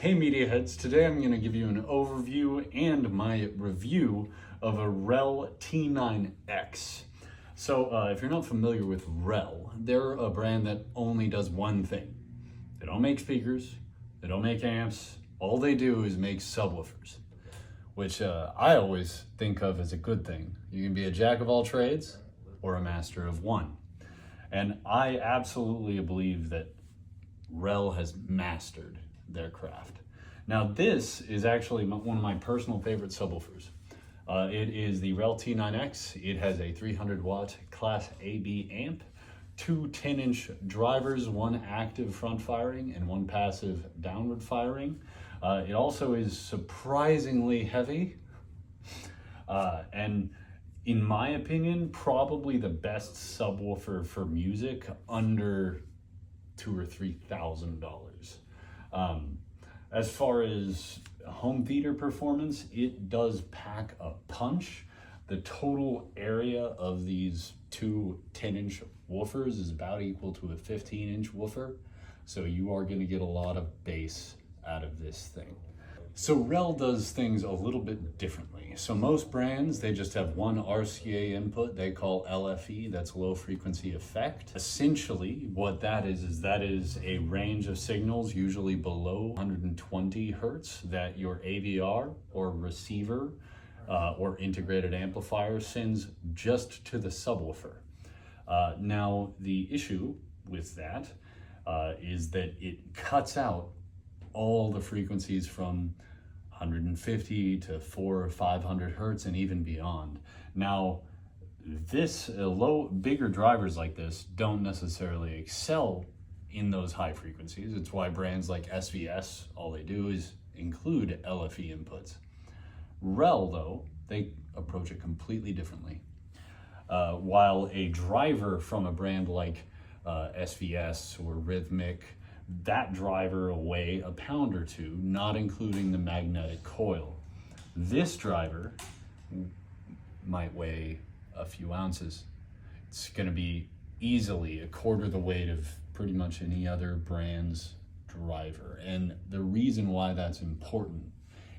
Hey MediaHeads, today I'm going to give you an overview and my review of a REL T9X. So if you're not familiar with REL, they're a brand that only does one thing. They don't make speakers, they don't make amps, all they do is make subwoofers, which I always think of as a good thing. You can be a jack of all trades or a master of one. And I absolutely believe that REL has mastered their craft. Now this is actually one of my personal favorite subwoofers. It is the REL T9X. It has a 300 watt Class AB amp, two 10-inch drivers, one active front firing and one passive downward firing. It also is surprisingly heavy, and in my opinion, probably the best subwoofer for music under $2,000 or $3,000. As far as home theater performance, it does pack a punch. The total area of these two 10-inch woofers is about equal to a 15-inch woofer. So you are going to get a lot of bass out of this thing. So REL does things a little bit differently. So most brands, they just have one RCA input they call LFE, that's low frequency effect. Essentially what that is a range of signals, usually below 120 hertz, that your AVR or receiver or integrated amplifier sends just to the subwoofer. Now the issue with that is that it cuts out all the frequencies from 150 to 400 or 500 hertz and even beyond. Now, this bigger drivers like this don't necessarily excel in those high frequencies. It's why brands like SVS, all they do is include LFE inputs. REL, though, they approach it completely differently. While a driver from a brand like SVS or Rhythmic, that driver will weigh a pound or two, not including the magnetic coil. This driver might weigh a few ounces. It's going to be easily a quarter the weight of pretty much any other brand's driver. And the reason why that's important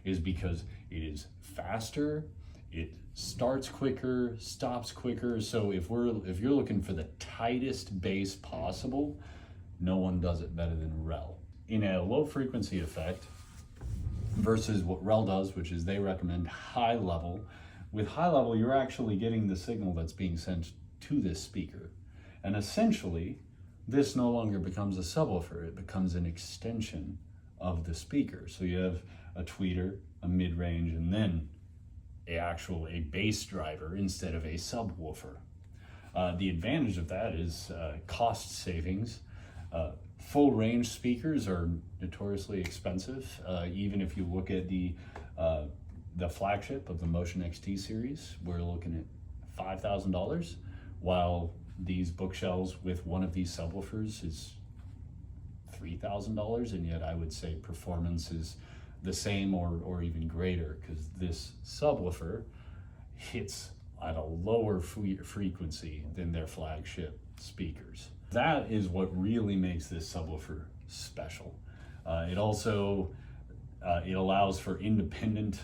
is because it is faster, it starts quicker, stops quicker. So if you're looking for the tightest bass possible, no one does it better than REL. In a low frequency effect versus what REL does, which is they recommend high level. With high level, you're actually getting the signal that's being sent to this speaker. And essentially, this no longer becomes a subwoofer, it becomes an extension of the speaker. So you have a tweeter, a mid-range, and then a bass driver instead of a subwoofer. The advantage of that is cost savings. Full range speakers are notoriously expensive. Even if you look at the flagship of the Motion XT series, we're looking at $5,000, while these bookshelves with one of these subwoofers is $3,000, and yet I would say performance is the same or even greater, because this subwoofer hits at a lower frequency than their flagship speakers. That is what really makes this subwoofer special. It also it allows for independent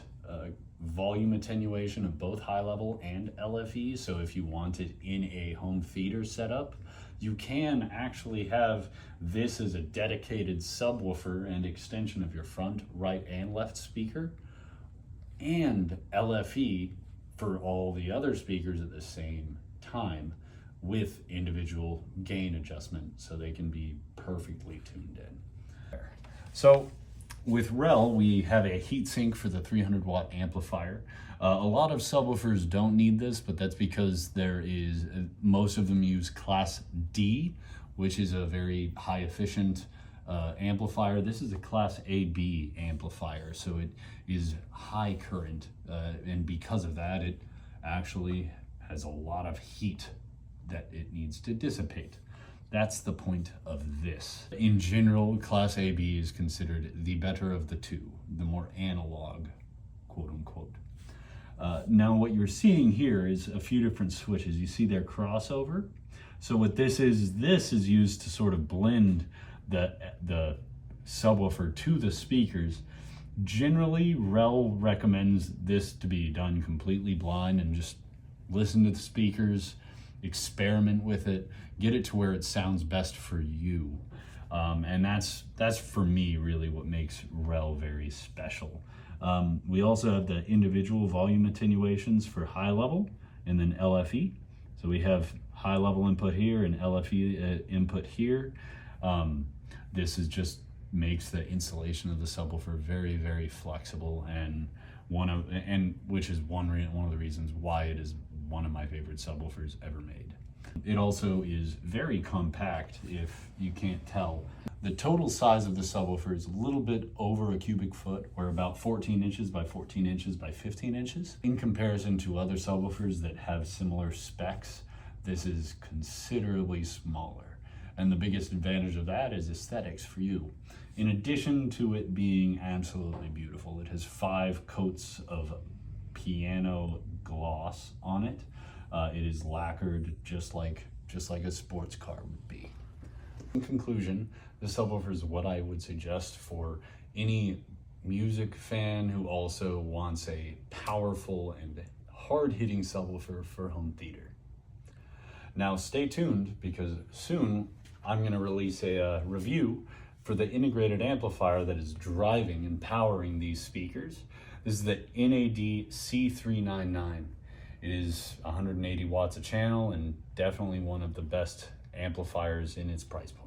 volume attenuation of both high level and LFE. So if you want it in a home theater setup, you can actually have this as a dedicated subwoofer and extension of your front, right, and left speaker, and LFE for all the other speakers at the same time, with individual gain adjustment so they can be perfectly tuned in. So with REL, we have a heatsink for the 300 watt amplifier. A lot of subwoofers don't need this, but that's because most of them use Class D, which is a very high efficient amplifier. This is a Class AB amplifier, so it is high current, and because of that, it actually has a lot of heat that it needs to dissipate. That's the point of this. In general, Class AB is considered the better of the two, the more analog, quote unquote. Now what you're seeing here is a few different switches. You see their crossover. So what this is used to sort of blend the subwoofer to the speakers. Generally, REL recommends this to be done completely blind and just listen to the speakers, experiment with it, get it to where it sounds best for you. And that's for me really what makes REL very special. We also have the individual volume attenuations for high level and then LFE. So we have high level input here and LFE input here. This is just makes the installation of the subwoofer very, very flexible, and which is one of the reasons why it is one of my favorite subwoofers ever made. It also is very compact, if you can't tell. The total size of the subwoofer is a little bit over a cubic foot, or about 14 inches by 14 inches by 15 inches. In comparison to other subwoofers that have similar specs, this is considerably smaller. And the biggest advantage of that is aesthetics for you. In addition to it being absolutely beautiful, it has 5 coats of piano gloss on it. It is lacquered just like a sports car would be. In conclusion, the subwoofer is what I would suggest for any music fan who also wants a powerful and hard-hitting subwoofer for home theater. Now stay tuned, because soon I'm going to release a review for the integrated amplifier that is driving and powering these speakers. This is the NAD C399. It is 180 watts a channel and definitely one of the best amplifiers in its price point.